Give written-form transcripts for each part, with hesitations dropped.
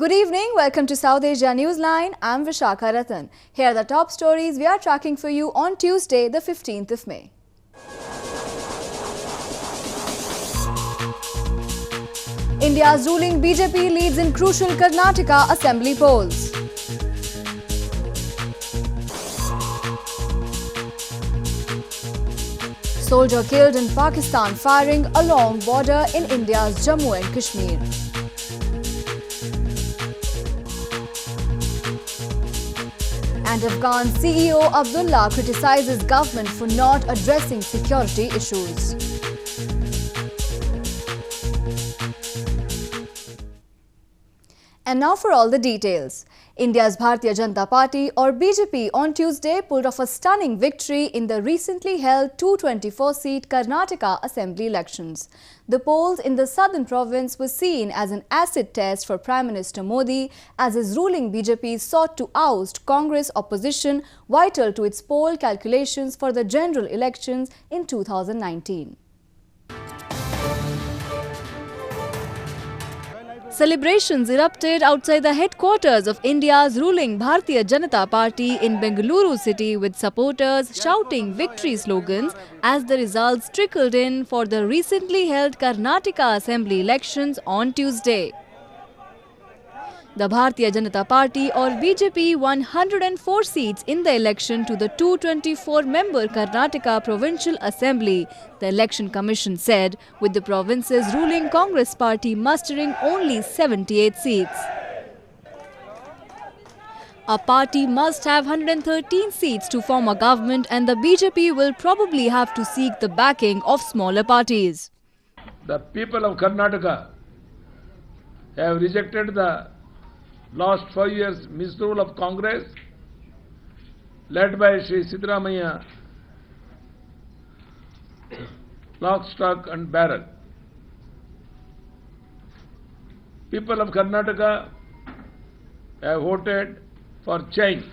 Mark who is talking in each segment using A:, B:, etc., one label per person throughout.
A: Good evening. Welcome to South Asia Newsline. I'm Vishakha Ratan. Here are the top stories we are tracking for you on Tuesday, the 15th of May. India's ruling BJP leads in crucial Karnataka assembly polls. Soldier killed in Pakistan firing along border in India's Jammu and Kashmir. And Afghan CEO Abdullah criticizes government for not addressing security issues. And now for all the details. India's Bharatiya Janata Party or BJP on Tuesday pulled off a stunning victory in the recently held 224-seat Karnataka Assembly elections. The polls in the southern province were seen as an acid test for Prime Minister Modi as his ruling BJP sought to oust Congress opposition vital to its poll calculations for the general elections in 2019. Celebrations erupted outside the headquarters of India's ruling Bharatiya Janata Party in Bengaluru city with supporters shouting victory slogans as the results trickled in for the recently held Karnataka Assembly elections on Tuesday. The Bharatiya Janata Party or BJP won 104 seats in the election to the 224-member Karnataka Provincial Assembly, the Election Commission said, with the province's ruling Congress party mustering only 78 seats. A party must have 113 seats to form a government and the BJP will probably have to seek the backing of smaller parties.
B: The people of Karnataka have rejected the last 5 years misrule of Congress led by Shri Siddaramaiah, lock, stock and barrel. People of Karnataka have voted for change.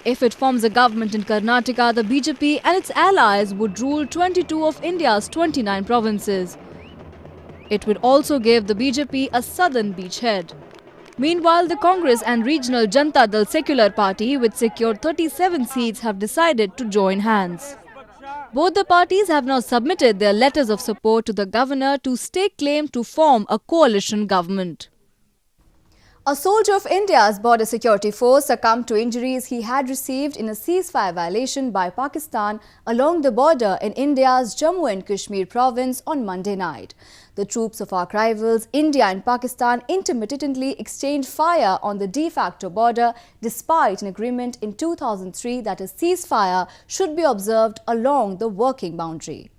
A: If it forms a government in Karnataka, the BJP and its allies would rule 22 of India's 29 provinces. It would also give the BJP a southern beachhead. Meanwhile, the Congress and regional Janata Dal Secular Party, which secured 37 seats, have decided to join hands. Both the parties have now submitted their letters of support to the governor to stake claim to form a coalition government. A soldier of India's border security force succumbed to injuries he had received in a ceasefire violation by Pakistan along the border in India's Jammu and Kashmir province on Monday night. The troops of our rivals, India and Pakistan, intermittently exchanged fire on the de facto border despite an agreement in 2003 that a ceasefire should be observed along the working boundary.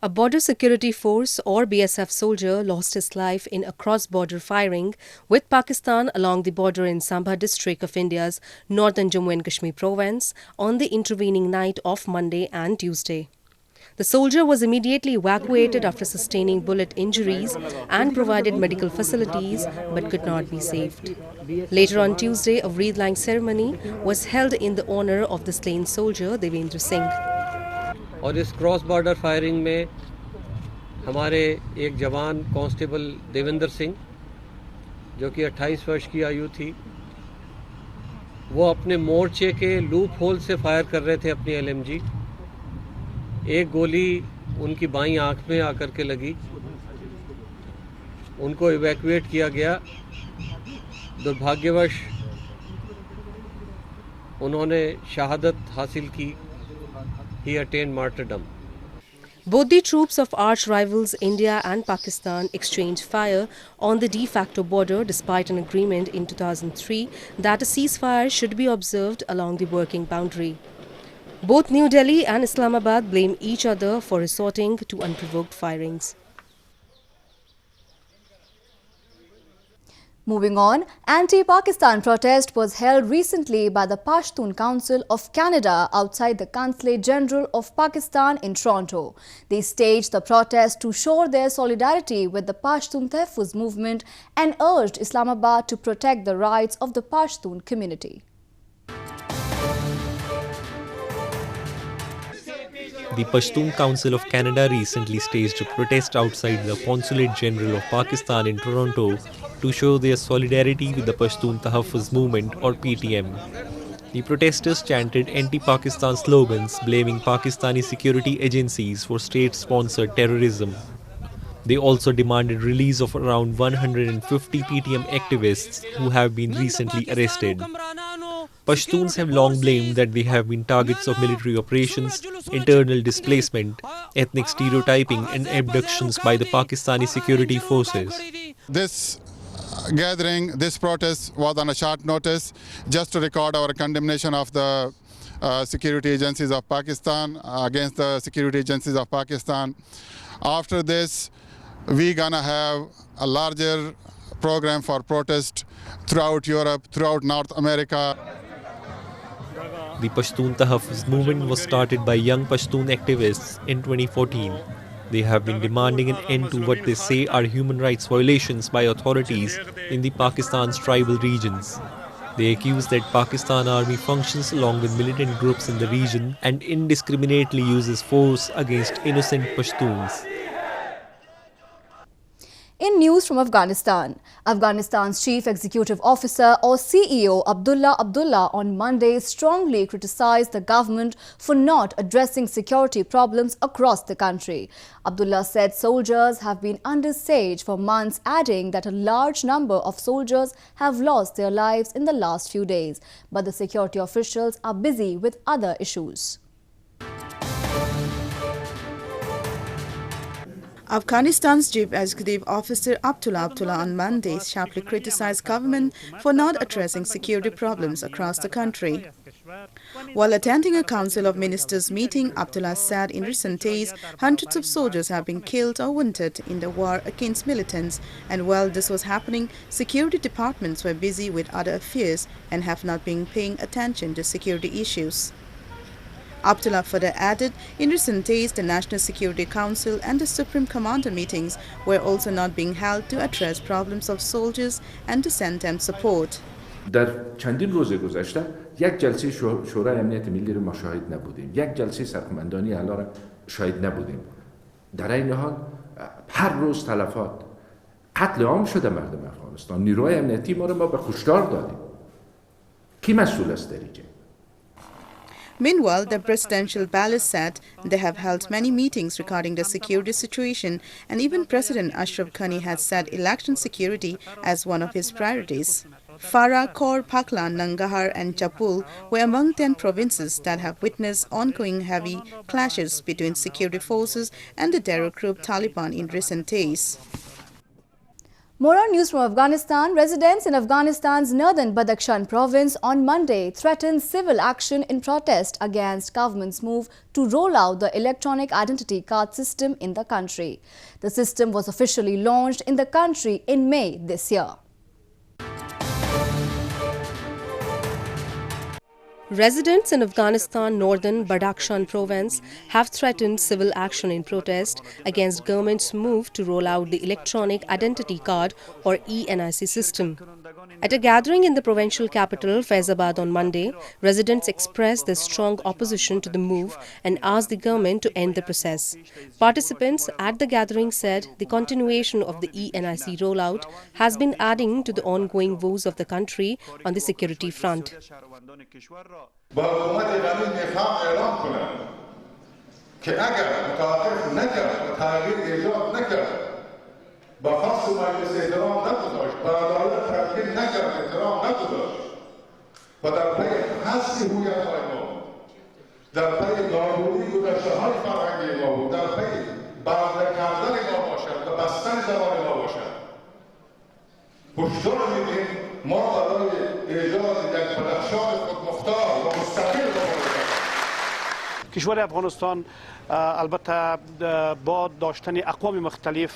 C: A border security force or BSF soldier lost his life in a cross-border firing with Pakistan along the border in Sambha district of India's northern Jammu and Kashmir province on the intervening night of Monday and Tuesday. The soldier was immediately evacuated after sustaining bullet injuries and provided medical facilities but could not be saved. Later on Tuesday, a wreath-laying ceremony was held in the honor of the slain soldier Devendra Singh.
D: और इस cross border firing में हमारे एक जवान constable Devendra Singh जो कि 28 वर्ष की आयु थी, वो अपने मोर्चे के लूप होल से फायर कर रहे थे अपनी एलएमजी। एक गोली उनकी बाईं आंख में आकर के लगी, उनको इवैक्यूएट किया गया। दुर्भाग्यवश उन्होंने शहादत हासिल की। He attained martyrdom.
C: Both the troops of arch rivals India and Pakistan exchanged fire on the de facto border despite an agreement in 2003 that a ceasefire should be observed along the working boundary. Both New Delhi and Islamabad blame each other for resorting to unprovoked firings.
A: Moving on, anti-Pakistan protest was held recently by the Pashtun Council of Canada outside the Consulate General of Pakistan in Toronto. They staged the protest to show their solidarity with the Pashtun Tehfuz movement and urged Islamabad to protect the rights of the Pashtun community.
E: The Pashtun Council of Canada recently staged a protest outside the Consulate General of Pakistan in Toronto to show their solidarity with the Pashtun Tahaffuz movement or PTM. The protesters chanted anti-Pakistan slogans blaming Pakistani security agencies for state-sponsored terrorism. They also demanded release of around 150 PTM activists who have been recently arrested. Pashtuns have long blamed that they have been targets of military operations, internal displacement, ethnic stereotyping and abductions by the Pakistani security forces.
F: This gathering, this protest was on a short notice just to record our condemnation of the security agencies of Pakistan, against the security agencies of Pakistan. After this, we're gonna have a larger program for protest throughout Europe, throughout North America.
E: The Pashtun Tahaffuz movement was started by young Pashtun activists in 2014. They have been demanding an end to what they say are human rights violations by authorities in the Pakistan's tribal regions. They accuse that Pakistan Army functions along with militant groups in the region and indiscriminately uses force against innocent Pashtuns.
A: In news from Afghanistan, Afghanistan's Chief Executive Officer or CEO Abdullah on Monday strongly criticized the government for not addressing security problems across the country. Abdullah said soldiers have been under siege for months, adding that a large number of soldiers have lost their lives in the last few days. But the security officials are busy with other issues.
G: Afghanistan's Chief Executive Officer Abdullah on Monday sharply criticized government for not addressing security problems across the country. While attending a Council of Ministers meeting, Abdullah said in recent days hundreds of soldiers have been killed or wounded in the war against militants, and while this was happening, security departments were busy with other affairs and have not been paying attention to security issues. Abdullah further added, in recent days, the National Security Council and the Supreme Commander meetings were also not being held to address problems of soldiers and to send them support.
H: در چندین روز گذشته یک جلسه شورای امنیت ملی رو ما شاهد نبودیم، یک جلسه سرقمندانی اعلی را شاهد نبودیم. در این حال هر روز تلفات، قتل عام شده مردم افغانستان. نیروهای امنیتی ما رو ما به کشتار دادیم. کی مسئول است در اینجا؟
G: Meanwhile, the presidential palace said they have held many meetings regarding the security situation, and even President Ashraf Ghani has set election security as one of his priorities. Farah, Kor, Paklan, Nangarhar and Jammu were among 10 provinces that have witnessed ongoing heavy clashes between security forces and the terror group Taliban in recent days.
A: More on news from Afghanistan. Residents in Afghanistan's northern Badakhshan province on Monday threatened civil action in protest against government's move to roll out the electronic identity card system in the country. The system was officially launched in the country in May this year.
C: Residents in Afghanistan northern Badakhshan province have threatened civil action in protest against government's move to roll out the electronic identity card or ENIC system. At a gathering in the provincial capital Faizabad on Monday, residents expressed their strong opposition to the move and asked the government to end the process. Participants at the gathering said the continuation of the ENIC rollout has been adding to the ongoing woes of the country on the security front.
I: با حکومت غنی میخوام اعلام کنم که اگر متوقف نکرد و تغییر ایجاد نکرد با خاص مجلس احترام نگذاشت با عدالت تبدیل نکرد احترام نگذاشت و در پی حذف هویت‌های ما بود در پی نابودی گذشته‌های فرهنگی ما بود در پی برده کردن ما باشد و بستن زبان ما باشد هشدار میدیم ما برای ایجاد یک بدخشان خودمختار و مستقل
J: کشور افغانستان البته با داشتن اقوام مختلف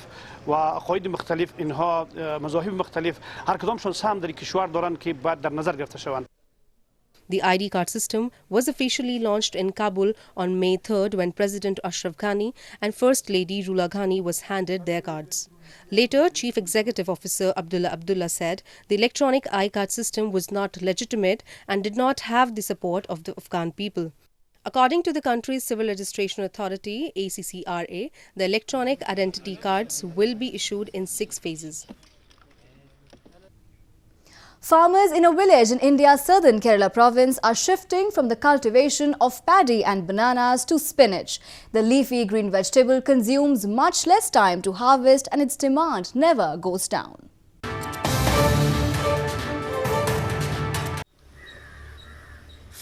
J: و عقاید مختلف اینها مذاهب مختلف هر کدامشون سهم در کشور دارند که باید در نظر گرفته شوند.
C: The ID card system was officially launched in Kabul on May 3rd when President Ashraf Ghani and First Lady Rula Ghani was handed their cards. Later, Chief Executive Officer Abdullah said the electronic ID card system was not legitimate and did not have the support of the Afghan people. According to the country's Civil Registration Authority, ACCRA, the electronic identity cards will be issued in 6 phases.
A: Farmers in a village in India's southern Kerala province are shifting from the cultivation of paddy and bananas to spinach. The leafy green vegetable consumes much less time to harvest and its demand never goes down.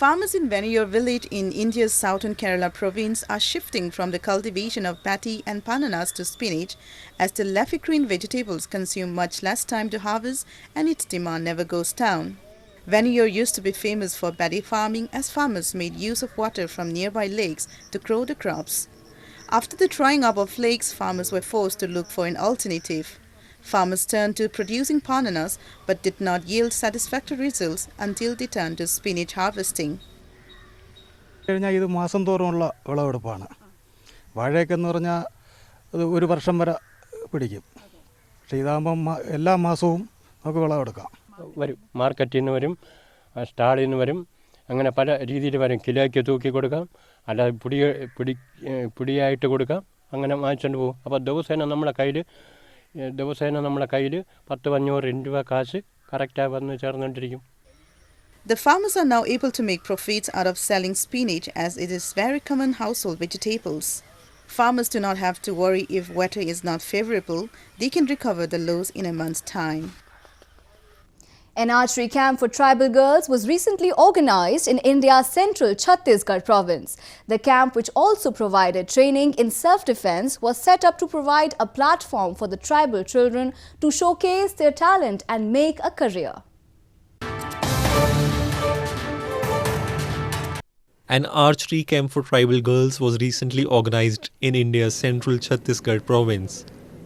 G: Farmers in Venuyur village in India's southern Kerala province are shifting from the cultivation of paddy and bananas to spinach as the leafy green vegetables consume much less time to harvest and its demand never goes down. Venuyur used to be famous for paddy farming as farmers made use of water from nearby lakes to grow the crops. After the drying up of lakes, farmers were forced to look for an alternative. Farmers turned to producing bananas but did not yield satisfactory results until they turned to spinach harvesting.
K: ഇത് മാസം തോറുമുള്ള വിളവെടുപ്പാണ്. വാഴയൊക്കെ എന്ന് പറഞ്ഞാൽ അത് ഒരു വർഷം വരെ പിടിക്കും. പക്ഷേ ഇതാകുമ്പം എല്ലാ മാസവും നമുക്ക് വിളവെടുക്കാം.
L: വരും മാർക്കറ്റിൽ നിന്ന് വരും, സ്റ്റാളിൽ നിന്ന് വരും, അങ്ങനെ പല രീതിയിൽ വരും. കിലോയ്ക്ക് തൂക്കി കൊടുക്കാം, അല്ലാതെ പൊടിയായിട്ട് കൊടുക്കാം, അങ്ങനെ വാങ്ങിച്ചുകൊണ്ട് പോകും. അപ്പോൾ ദിവസേന നമ്മളെ കയ്യിൽ 10-500 രൂപ കാശ് കറക്റ്റായി വന്ന് ചേർന്നുകൊണ്ടിരിക്കും.
G: The farmers are now able to make profits out of selling spinach as it is very common household vegetables. Farmers do not have to worry if weather is not favorable. They can recover the loss in a month's time.
A: An archery camp for tribal girls was recently organized in India's central Chhattisgarh province. The camp, which also provided training in self-defense, was set up to provide a platform for the tribal children to showcase their talent and make a career.
E: An archery camp for tribal girls was recently organized in India's central Chhattisgarh province.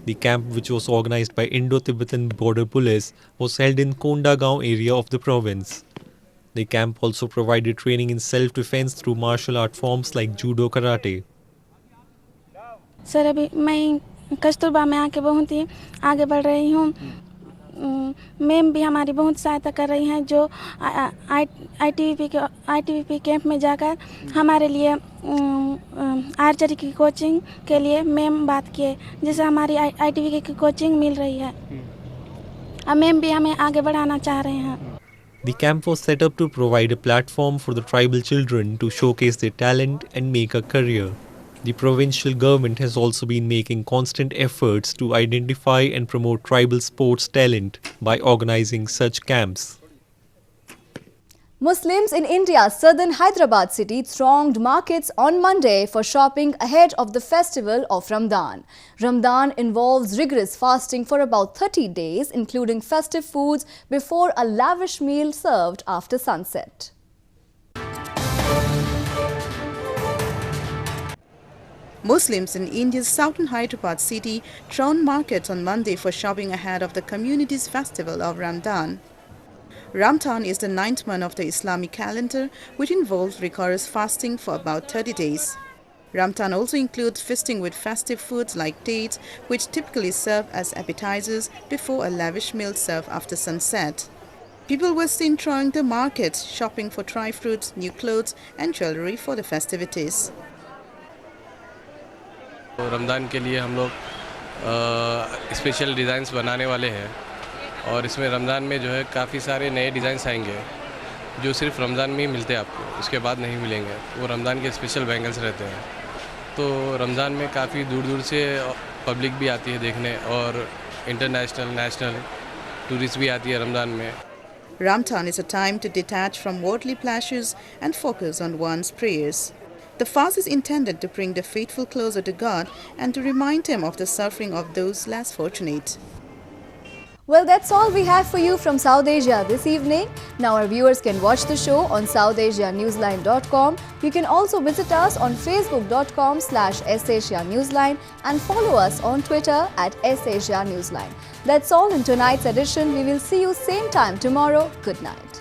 E: The camp, which was organized by Indo-Tibetan Border Police, was held in Kondagaon area of the province. The camp also provided training in self-defense through martial art forms like judo, karate.
M: Sir अभी मैं कस्तूरबा में आके बहुत ही आगे बढ़ रही हूँ. Ma'am भी हमारी बहुत सहायता कर रही हैं जो आईटीबीपी कैंप में जाकर हमारे लिए आर्चरी की कोचिंग के लिए मैम बात किए, जिससे हमारी आईटीबीपी की कोचिंग मिल रही है. अब मैम भी हमें आगे बढ़ाना चाह रहे हैं.
E: The camp was set up to provide a platform for the tribal children to showcase their talent and make a career. The provincial government has also been making constant efforts to identify and promote tribal sports talent by organizing such camps.
A: Muslims in India's southern Hyderabad city thronged markets on Monday for shopping ahead of the festival of Ramadan. Ramadan involves rigorous fasting for about 30 days, including festive foods before a lavish meal served after sunset.
G: Muslims in India's southern Hyderabad city thronged markets on Monday for shopping ahead of the community's festival of Ramadan. Ramadan is the 9th month of the Islamic calendar, which involves rigorous fasting for about 30 days. Ramadan also includes feasting with festive foods like dates, which typically serve as appetizers before a lavish meal served after sunset. People were seen thronging the markets, shopping for dry fruits, new clothes and jewelry for the festivities.
N: Ramzan के लिए हम लोग special designs बनाने वाले हैं और इसमें रमज़ान में जो है काफ़ी सारे नए डिज़ाइंस आएंगे जो सिर्फ रमज़ान में ही मिलते हैं आपको, उसके बाद नहीं मिलेंगे. वो रमज़ान के स्पेशल बैंगल्स रहते हैं. तो रमज़ान में काफ़ी दूर दूर से पब्लिक भी आती है देखने और इंटरनेशनल नेशनल टूरिस्ट भी आती है रमज़ान में.
G: Ramadan is a time to detach from worldly pleasures and focus on one's prayers. The fast is intended to bring the faithful closer to God and to remind them of the suffering of those less fortunate.
A: Well, that's all we have for you from South Asia this evening. Now our viewers can watch the show on SouthAsiaNewsline.com. You can also visit us on Facebook.com/SAsiaNewsline and follow us on Twitter @SAsiaNewsline. That's all in tonight's edition. We will see you same time tomorrow. Good night.